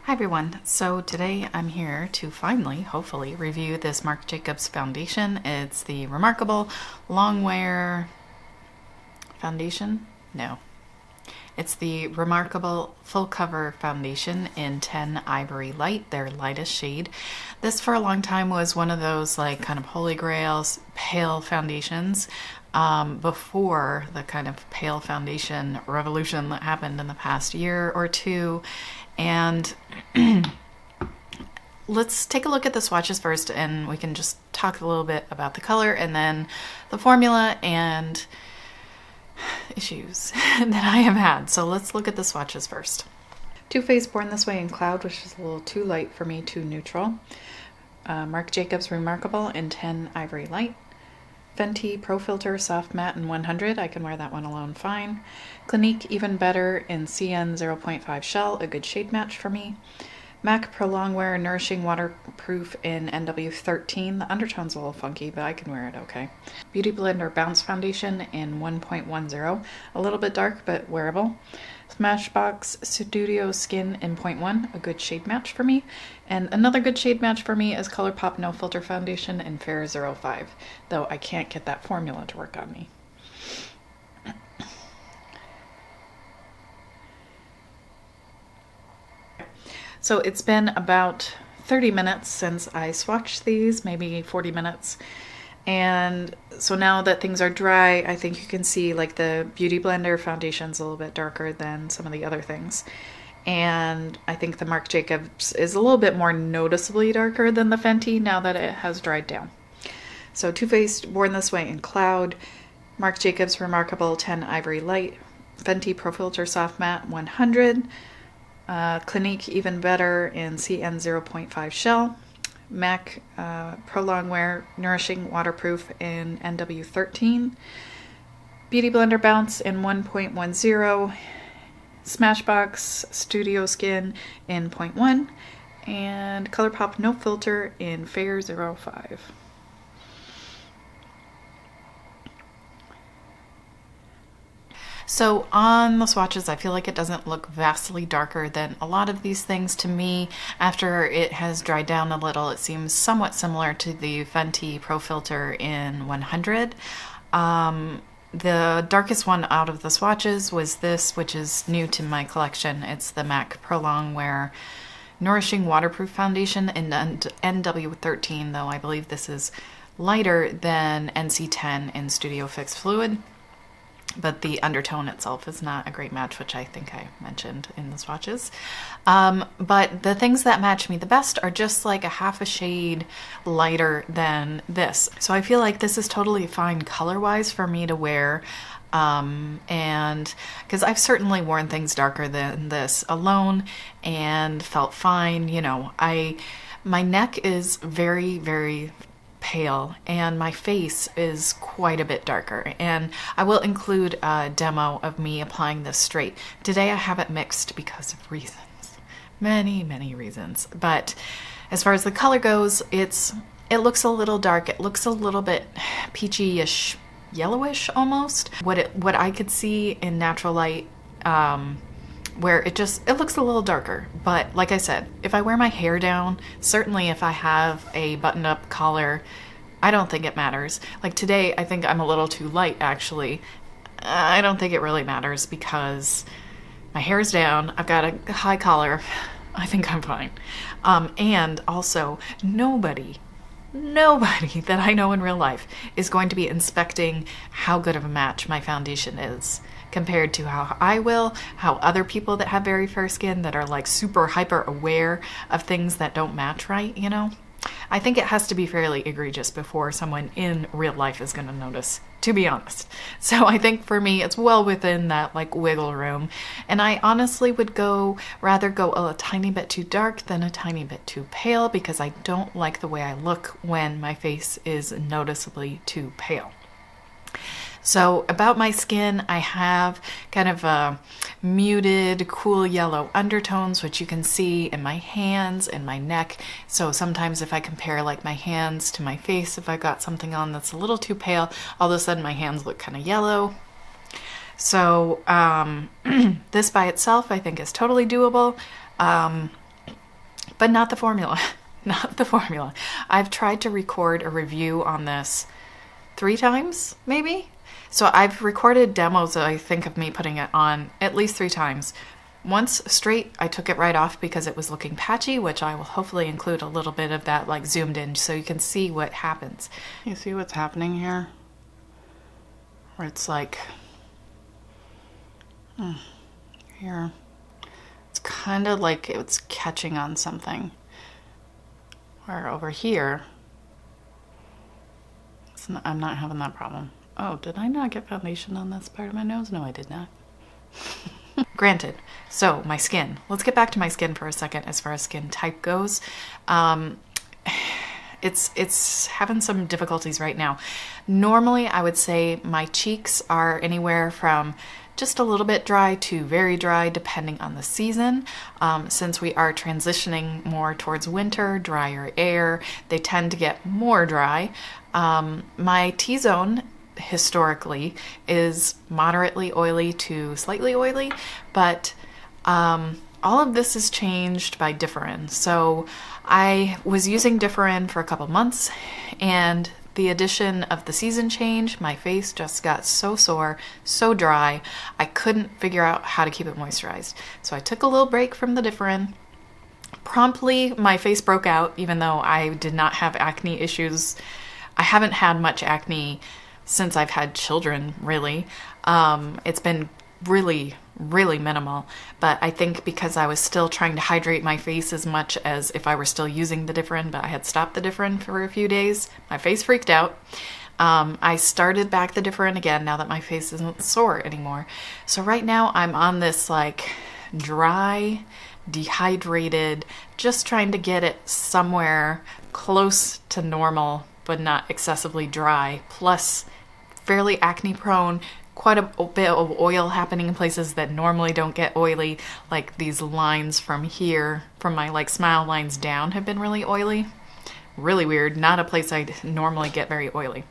Hi everyone, so today I'm here to finally, hopefully, review this Marc Jacobs foundation. It's the Remarcable Longwear foundation? No. It's the Remarcable Full Cover Foundation in 10 Ivory Light, their lightest shade. This for a long time was one of those like kind of holy grails, pale foundations before the kind of pale foundation revolution that happened in the past year or two. And let's take a look at the swatches first, and we can just talk a little bit about the color and then the formula and issues that I have had. So let's look at the swatches first. Too Faced Born This Way in Cloud, which is a little too light for me, too neutral. Marc Jacobs Remarcable in 10 Ivory Light. Fenty Pro Filter Soft Matte in 100. I can wear that one alone fine. Clinique Even Better in CN 0.5 Shell, a good shade match for me. MAC Pro Longwear Nourishing Waterproof in NW13. The undertone's a little funky, but I can wear it okay. Beautyblender Bounce Foundation in 1.10. A little bit dark, but wearable. Smashbox Studio Skin in 0.1, a good shade match for me. And another good shade match for me is Colourpop No Filter Foundation in Fair 05, though I can't get that formula to work on me. So it's been about 30 minutes since I swatched these, maybe 40 minutes. And so now that things are dry, I think you can see like the Beauty Blender foundation's a little bit darker than some of the other things. And I think the Marc Jacobs is a little bit more noticeably darker than the Fenty now that it has dried down. So Too Faced Born This Way in Cloud, Marc Jacobs Remarcable 10 Ivory Light, Fenty Pro Filter Soft Matte 100, Clinique Even Better in CN 0.5 Shell, MAC Pro Longwear Nourishing Waterproof in NW13, Beauty Blender Bounce in 1.10, Smashbox Studio Skin in 0.1, and Colourpop No Filter in Fair 05. So on the swatches, I feel like it doesn't look vastly darker than a lot of these things to me. After it has dried down a little, it seems somewhat similar to the Fenty Pro Filter in 100. The darkest one out of the swatches was this, which is new to my collection. It's the MAC Pro Longwear Nourishing Waterproof Foundation in NW13, though I believe this is lighter than NC10 in Studio Fix Fluid. But the undertone itself is not a great match, which I think I mentioned in the swatches. But the things that match me the best are just like a half a shade lighter than this. So I feel like this is totally fine color-wise for me to wear. And because I've certainly worn things darker than this alone and felt fine. You know, my neck is very, very pale and my face is quite a bit darker, and I will include a demo of me applying this straight. Today I have it mixed because of reasons, many reasons, but as far as the color goes, it looks a little dark. It looks a little bit peachy-ish, yellowish almost. What I could see in natural light, where it looks a little darker. But like I said, if I wear my hair down, certainly if I have a buttoned up collar, I don't think it matters. Like today, I think I'm a little too light actually. I don't think it really matters because my hair's down, I've got a high collar, I think I'm fine. And also, nobody that I know in real life is going to be inspecting how good of a match my foundation is compared to how I will, how other people that have very fair skin that are like super hyper aware of things that don't match right, you know? I think it has to be fairly egregious before someone in real life is going to notice, to be honest. So I think for me, it's well within that like wiggle room. And I honestly would rather go a tiny bit too dark than a tiny bit too pale, because I don't like the way I look when my face is noticeably too pale. So about my skin, I have kind of a muted, cool yellow undertones, which you can see in my hands and my neck. So sometimes if I compare like my hands to my face, if I've got something on that's a little too pale, all of a sudden my hands look kind of yellow. So this by itself I think is totally doable. but not the formula. Not the formula. I've tried to record a review on this 3 times, maybe? So I've recorded demos, I think, of me putting it on at least 3 times. Once straight, I took it right off because it was looking patchy, which I will hopefully include a little bit of that like zoomed in so you can see what happens. You see what's happening here? Where it's like, here. It's kind of like it's catching on something. Where over here, I'm not having that problem. Oh, did I not get foundation on this part of my nose? No, I did not. Granted. So my skin. Let's get back to my skin for a second as far as skin type goes. It's having some difficulties right now. Normally, I would say my cheeks are anywhere from just a little bit dry to very dry depending on the season. Since we are transitioning more towards winter, drier air, they tend to get more dry. My T-zone historically is moderately oily to slightly oily, but all of this is changed by Differin. So I was using Differin for a couple months, and the addition of the season change, my face just got so sore, so dry, I couldn't figure out how to keep it moisturized. So I took a little break from the Differin. Promptly, my face broke out, even though I did not have acne issues. I haven't had much acne since I've had children, really. It's been really minimal, but I think because I was still trying to hydrate my face as much as if I were still using the Differin, but I had stopped the Differin for a few days, my face freaked out. I started back the Differin again now that my face isn't sore anymore. So right now I'm on this like dry, dehydrated, just trying to get it somewhere close to normal but not excessively dry, plus fairly acne prone, quite a bit of oil happening in places that normally don't get oily, like these lines from here, from my like smile lines down have been really oily. Really weird, not a place I'd normally get very oily.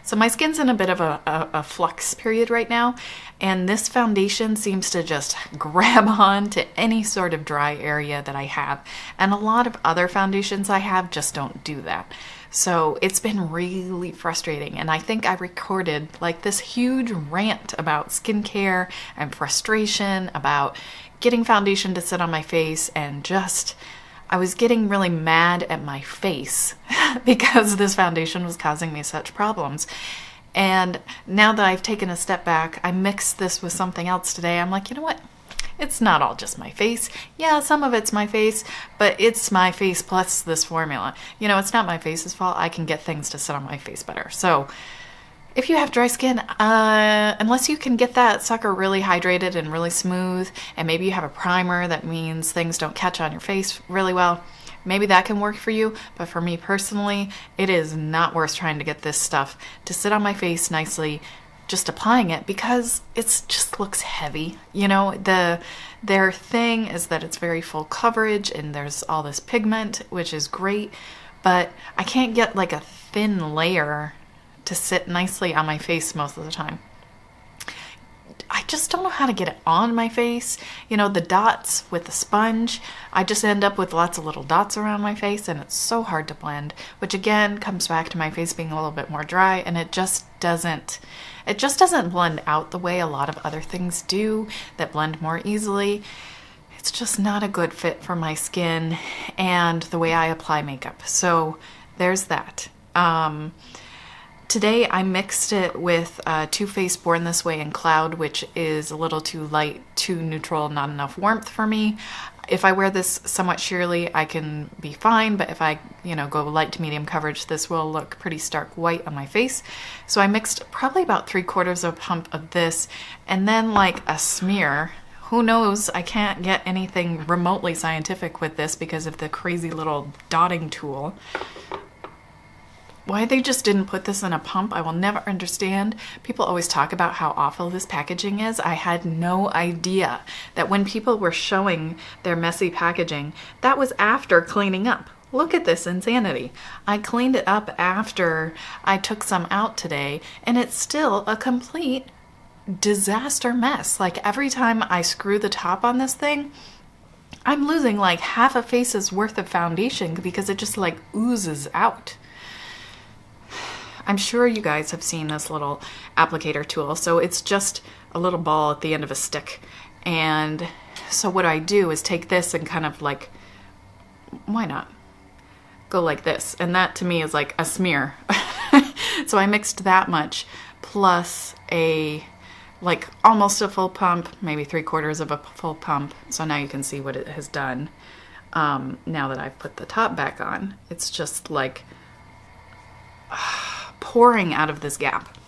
So my skin's in a bit of a flux period right now, and this foundation seems to just grab on to any sort of dry area that I have. And a lot of other foundations I have just don't do that. So it's been really frustrating, and I think I recorded like this huge rant about skincare and frustration about getting foundation to sit on my face, and just I was getting really mad at my face because this foundation was causing me such problems. And now that I've taken a step back, I mixed this with something else today. I'm like, you know what? It's not all just my face. Yeah, some of it's my face, but it's my face plus this formula. You know, it's not my face's fault. I can get things to sit on my face better. So if you have dry skin, unless you can get that sucker really hydrated and really smooth, and maybe you have a primer that means things don't catch on your face really well, maybe that can work for you. But for me personally, it is not worth trying to get this stuff to sit on my face nicely, just applying it, because it's just looks heavy. You know, their thing is that it's very full coverage and there's all this pigment, which is great, but I can't get like a thin layer to sit nicely on my face most of the time. I just don't know how to get it on my face. You know, the dots with the sponge, I just end up with lots of little dots around my face, and it's so hard to blend, which again comes back to my face being a little bit more dry, and it just doesn't blend out the way a lot of other things do that blend more easily. It's just not a good fit for my skin and the way I apply makeup. So there's that. Today I mixed it with Too Faced Born This Way in Cloud, which is a little too light, too neutral, not enough warmth for me. If I wear this somewhat sheerly, I can be fine, but if I, go light to medium coverage, this will look pretty stark white on my face. So I mixed probably about 3/4 of a pump of this, and then like a smear. Who knows, I can't get anything remotely scientific with this because of the crazy little dotting tool. Why they just didn't put this in a pump, I will never understand. People always talk about how awful this packaging is. I had no idea that when people were showing their messy packaging, that was after cleaning up. Look at this insanity. I cleaned it up after I took some out today, and it's still a complete disaster mess. Like every time I screw the top on this thing, I'm losing like half a face's worth of foundation because it just like oozes out. I'm sure you guys have seen this little applicator tool. So it's just a little ball at the end of a stick. And so what I do is take this and kind of like, why not? Go like this. And that to me is like a smear. So I mixed that much plus like almost a full pump, maybe 3/4 of a full pump. So now you can see what it has done. Now that I've put the top back on, it's just like pouring out of this gap.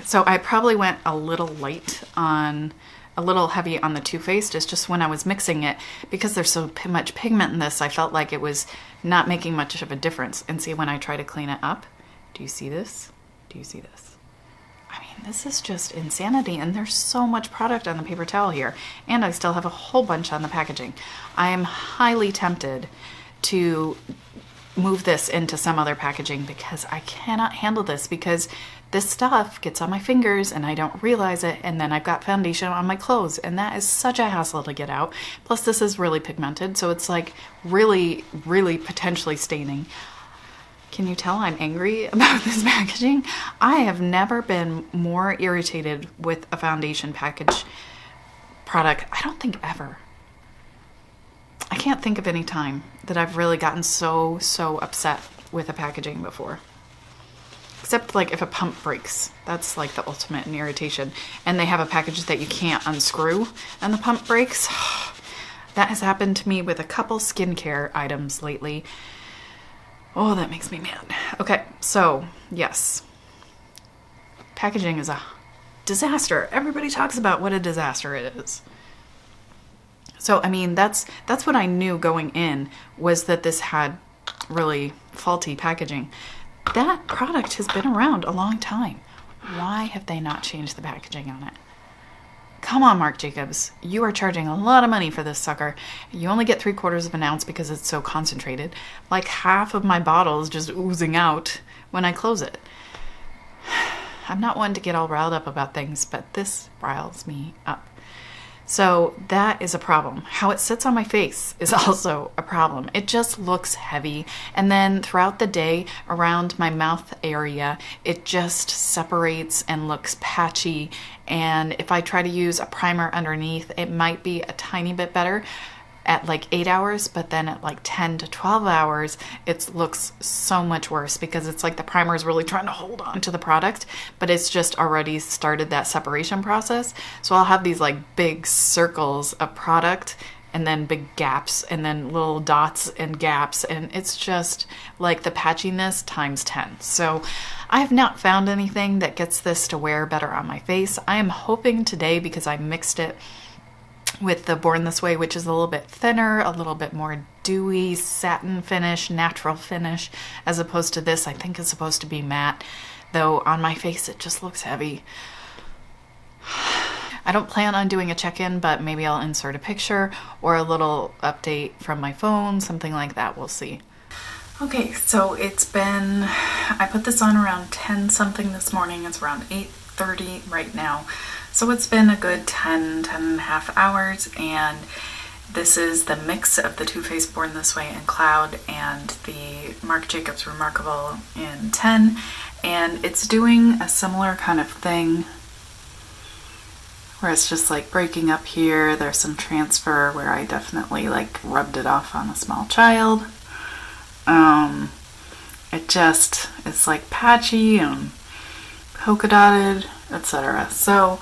So I probably went a little light on, a little heavy on the Too Faced. It's just when I was mixing it, because there's so much pigment in this, I felt like it was not making much of a difference. And see, when I try to clean it up, do you see this? Do you see this? I mean, this is just insanity. And there's so much product on the paper towel here. And I still have a whole bunch on the packaging. I am highly tempted to move this into some other packaging because I cannot handle this, because this stuff gets on my fingers and I don't realize it, and then I've got foundation on my clothes, and that is such a hassle to get out. Plus this is really pigmented, so it's like really, really potentially staining. Can you tell I'm angry about this packaging? I have never been more irritated with a foundation package product. I don't think ever. I can't think of any time that I've really gotten so upset with a packaging before. Except like if a pump breaks. That's like the ultimate in irritation. And they have a package that you can't unscrew and the pump breaks. That has happened to me with a couple skincare items lately. Oh, that makes me mad. Okay, so yes. Packaging is a disaster. Everybody talks about what a disaster it is. So, I mean, that's what I knew going in, was that this had really faulty packaging. That product has been around a long time. Why have they not changed the packaging on it? Come on, Marc Jacobs. You are charging a lot of money for this sucker. You only get 3/4 of an ounce because it's so concentrated. Like half of my bottle is just oozing out when I close it. I'm not one to get all riled up about things, but this riles me up. So that is a problem. How it sits on my face is also a problem. It just looks heavy. And then throughout the day around my mouth area, it just separates and looks patchy. And if I try to use a primer underneath, it might be a tiny bit better at like 8 hours, but then at like 10 to 12 hours, it looks so much worse, because it's like the primer is really trying to hold on to the product, but it's just already started that separation process. So I'll have these like big circles of product and then big gaps and then little dots and gaps, and it's just like the patchiness times 10. So I have not found anything that gets this to wear better on my face. I am hoping today, because I mixed it with the Born This Way, which is a little bit thinner, a little bit more dewy satin finish, natural finish, as opposed to this I think is supposed to be matte, though on my face it just looks heavy. I don't plan on doing a check-in, but maybe I'll insert a picture or a little update from my phone, something like that. We'll see. Okay, so it's been, I put this on around 10 something this morning. It's around 8:30 right now. So it's been a good 10 and a half hours, and this is the mix of the Too Faced Born This Way in Cloud and the Marc Jacobs Remarcable in 10, and it's doing a similar kind of thing where it's just like breaking up here. There's some transfer where I definitely like rubbed it off on a small child. It just, it's like patchy and polka dotted, etc. So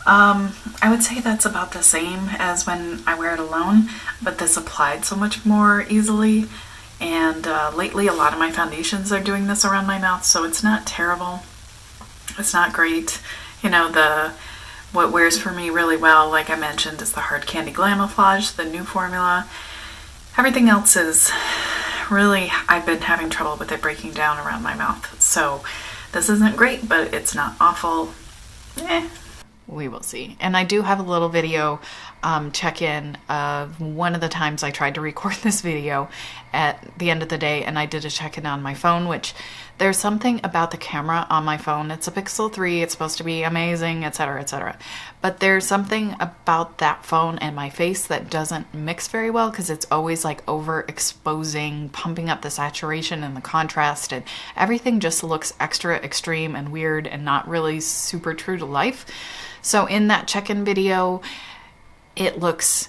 I would say that's about the same as when I wear it alone, but this applied so much more easily. And lately a lot of my foundations are doing this around my mouth, so it's not terrible. It's not great. You know, what wears for me really well, like I mentioned, is the Hard Candy Glamouflage, the new formula. Everything else is really, I've been having trouble with it breaking down around my mouth. So this isn't great, but it's not awful. We will see. And I do have a little video check-in of one of the times I tried to record this video at the end of the day, and I did a check-in on my phone, which there's something about the camera on my phone. It's a Pixel 3, it's supposed to be amazing, etc., etc. But there's something about that phone and my face that doesn't mix very well, because it's always like overexposing, pumping up the saturation and the contrast, and everything just looks extra extreme and weird and not really super true to life. So in that check-in video, it looks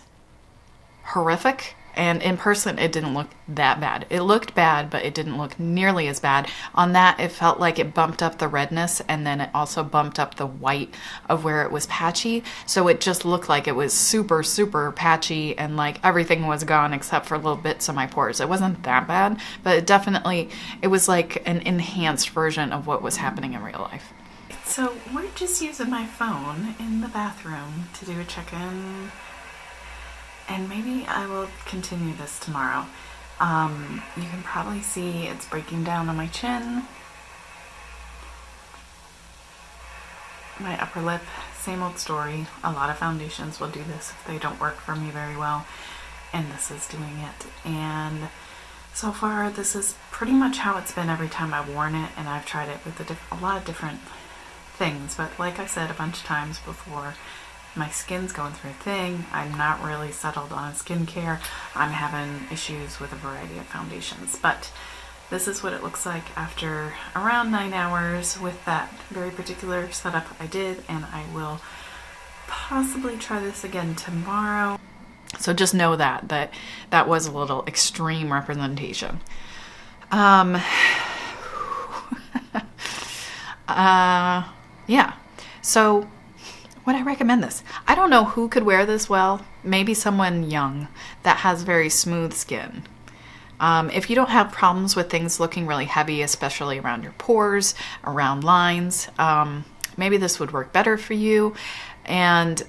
horrific, and in person it didn't look that bad. It looked bad, but it didn't look nearly as bad. On that, it felt like it bumped up the redness, and then it also bumped up the white of where it was patchy. So it just looked like it was super, super patchy, and like everything was gone except for little bits of my pores. It wasn't that bad, but it was like an enhanced version of what was happening in real life. So we're just using my phone in the bathroom to do a check-in, and maybe I will continue this tomorrow. You can probably see it's breaking down on my chin, my upper lip, same old story. A lot of foundations will do this if they don't work for me very well, and this is doing it. And so far this is pretty much how it's been every time I've worn it, and I've tried it with a lot of different things, but like I said a bunch of times before, my skin's going through a thing. I'm not really settled on skincare. I'm having issues with a variety of foundations, but this is what it looks like after around 9 hours with that very particular setup I did, and I will possibly try this again tomorrow. So just know that was a little extreme representation. Yeah, so would I recommend this? I don't know who could wear this well. Maybe someone young that has very smooth skin. If you don't have problems with things looking really heavy, especially around your pores, around lines, maybe this would work better for you. And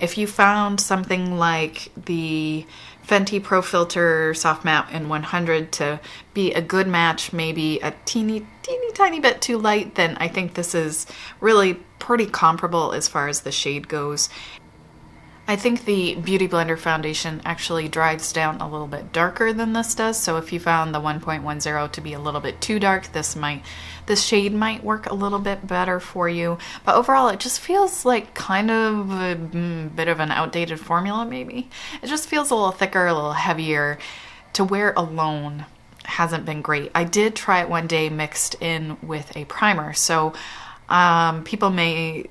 if you found something like the Fenty Pro Filt'r Soft Matte in 100 to be a good match, maybe a teeny tiny bit too light, then I think this is really pretty comparable as far as the shade goes. I think the Beautyblender foundation actually dries down a little bit darker than this does, so if you found the 1.10 to be a little bit too dark, this shade might work a little bit better for you. But overall, it just feels like kind of a bit of an outdated formula, maybe. It just feels a little thicker, a little heavier. To wear alone hasn't been great. I did try it one day mixed in with a primer, so people may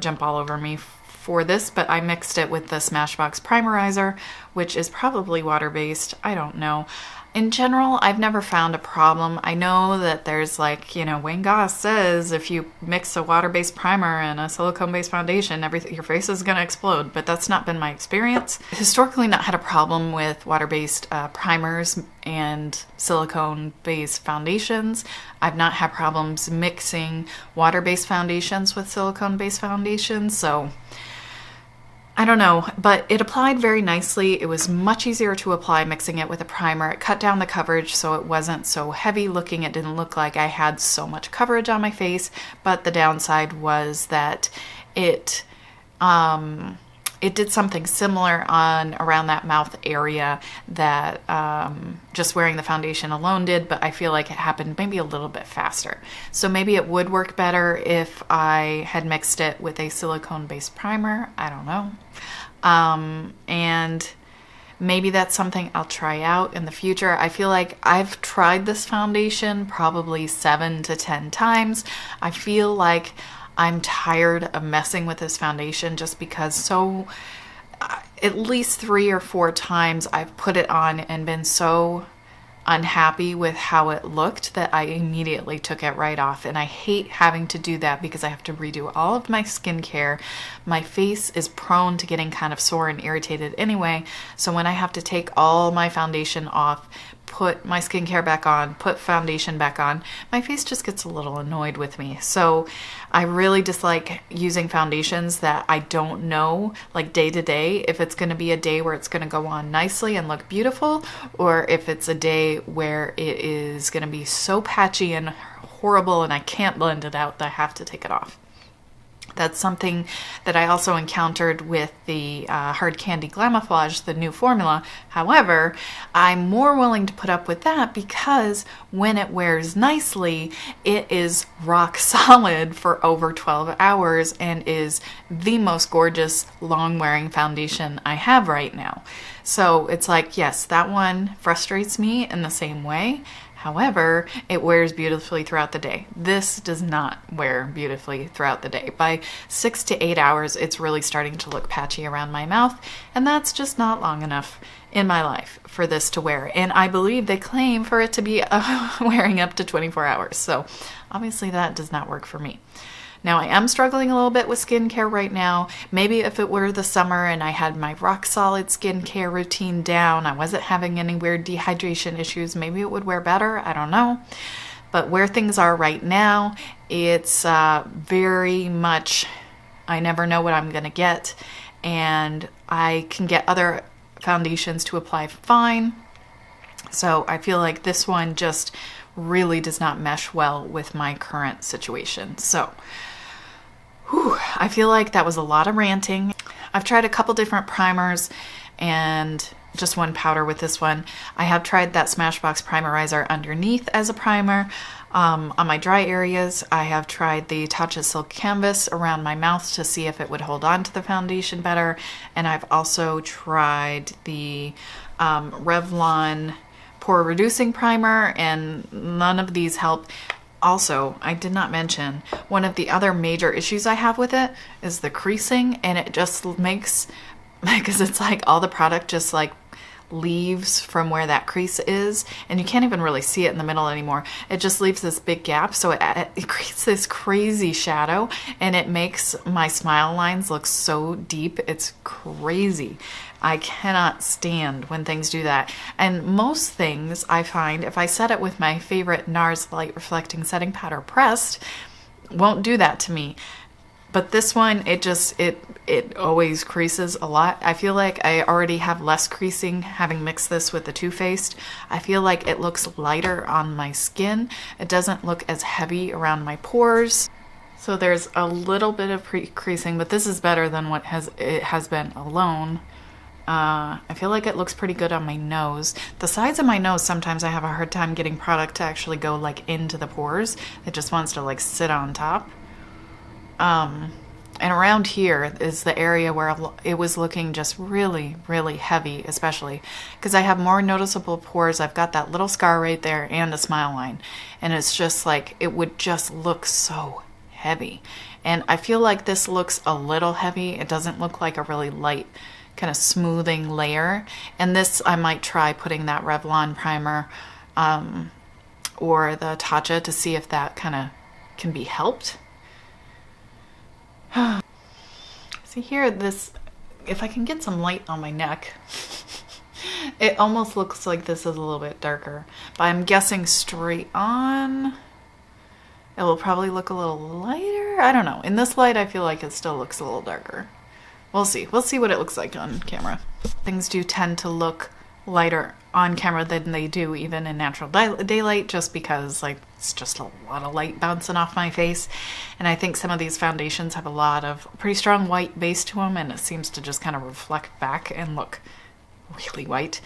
jump all over me for this, but I mixed it with the Smashbox Primerizer, which is probably water-based. I don't know. In general, I've never found a problem. I know that there's like, Wayne Goss says if you mix a water-based primer and a silicone-based foundation, your face is going to explode, but that's not been my experience. Historically not had a problem with water-based primers and silicone-based foundations. I've not had problems mixing water-based foundations with silicone-based foundations, so I don't know, but it applied very nicely. It was much easier to apply mixing it with a primer. It cut down the coverage so it wasn't so heavy looking. It didn't look like I had so much coverage on my face, but the downside was that it did something similar around that mouth area that just wearing the foundation alone did, but I feel like it happened maybe a little bit faster. So maybe it would work better if I had mixed it with a silicone-based primer. I don't know. And maybe that's something I'll try out in the future. I feel like I've tried this foundation probably 7 to 10 times. I feel like I'm tired of messing with this foundation just because at least 3 or 4 times I've put it on and been so unhappy with how it looked that I immediately took it right off. And I hate having to do that because I have to redo all of my skincare. My face is prone to getting kind of sore and irritated anyway. So when I have to take all my foundation off, put my skincare back on, put foundation back on, my face just gets a little annoyed with me. So I really dislike using foundations that I don't know, like day to day, if it's going to be a day where it's going to go on nicely and look beautiful, or if it's a day where it is going to be so patchy and horrible and I can't blend it out that I have to take it off. That's something that I also encountered with the Hard Candy Glamouflage, the new formula. However, I'm more willing to put up with that because when it wears nicely, it is rock solid for over 12 hours and is the most gorgeous long wearing foundation I have right now. So it's like, yes, that one frustrates me in the same way. However, it wears beautifully throughout the day. This does not wear beautifully throughout the day. By 6 to 8 hours, it's really starting to look patchy around my mouth, and that's just not long enough in my life for this to wear. And I believe they claim for it to be wearing up to 24 hours. So obviously that does not work for me. Now, I am struggling a little bit with skincare right now. Maybe if it were the summer and I had my rock solid skincare routine down, I wasn't having any weird dehydration issues, maybe it would wear better. I don't know. But where things are right now, it's very much, I never know what I'm going to get. And I can get other foundations to apply fine. So I feel like this one just really does not mesh well with my current situation. So, I feel like that was a lot of ranting. I've tried a couple different primers and just one powder with this one. I have tried that Smashbox Primerizer underneath as a primer. On my dry areas, I have tried the Tatcha Silk Canvas around my mouth to see if it would hold on to the foundation better. And I've also tried the Revlon Pore Reducing Primer, and none of these help. Also, I did not mention, one of the other major issues I have with it is the creasing, and it just makes, because it's like all the product just like leaves from where that crease is, and you can't even really see it in the middle anymore. It just leaves this big gap, so it creates this crazy shadow, and it makes my smile lines look so deep. It's crazy. I cannot stand when things do that. And most things I find, if I set it with my favorite NARS Light Reflecting Setting Powder pressed, won't do that to me. But this one, it always creases a lot. I feel like I already have less creasing having mixed this with the Too Faced. I feel like it looks lighter on my skin. It doesn't look as heavy around my pores. So there's a little bit of creasing, but this is better than what it has been alone. I feel like it looks pretty good on my nose. The sides of my nose, sometimes I have a hard time getting product to actually go like into the pores. It just wants to like sit on top. And around here is the area where it was looking just really, really heavy, especially because I have more noticeable pores. I've got that little scar right there and a smile line. And it's just like, it would just look so heavy. And I feel like this looks a little heavy. It doesn't look like a really light kind of smoothing layer. And this, I might try putting that Revlon primer or the Tatcha to see if that kind of can be helped. See here, this, if I can get some light on my neck, it almost looks like this is a little bit darker, but I'm guessing straight on it will probably look a little lighter. I don't know. In this light, I feel like it still looks a little darker. We'll see. We'll see what it looks like on camera. Things do tend to look lighter on camera than they do even in natural daylight, just because like it's just a lot of light bouncing off my face. And I think some of these foundations have a lot of pretty strong white base to them, and it seems to just kind of reflect back and look really white.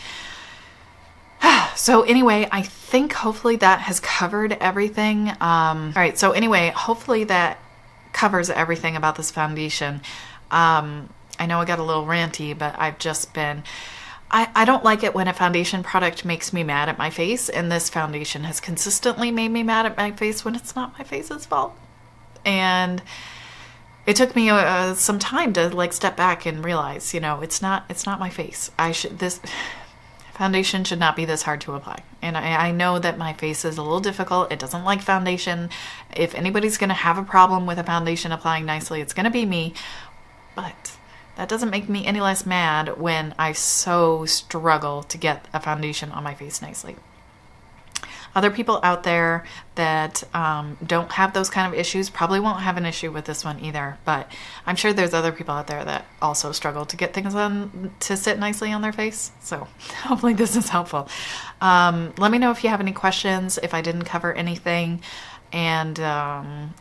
So anyway, I think hopefully that has covered everything. All right, so anyway, hopefully that covers everything about this foundation. I know I got a little ranty, but I've just been, I don't like it when a foundation product makes me mad at my face, and this foundation has consistently made me mad at my face when it's not my face's fault. And it took me some time to like step back and realize, you know, it's not my face. This foundation should not be this hard to apply. And I know that my face is a little difficult. It doesn't like foundation. If anybody's going to have a problem with a foundation applying nicely, it's going to be me. But that doesn't make me any less mad when I so struggle to get a foundation on my face nicely. Other people out there that don't have those kind of issues probably won't have an issue with this one either, but I'm sure there's other people out there that also struggle to get things on to sit nicely on their face. So hopefully this is helpful. Let me know if you have any questions, if I didn't cover anything. And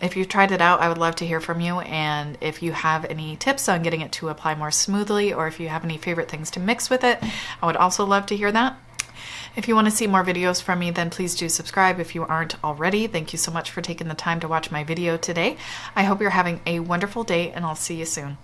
if you've tried it out, I would love to hear from you. And if you have any tips on getting it to apply more smoothly, or if you have any favorite things to mix with it, I would also love to hear that. If you want to see more videos from me, then please do subscribe if you aren't already. Thank you so much for taking the time to watch my video today. I hope you're having a wonderful day, and I'll see you soon.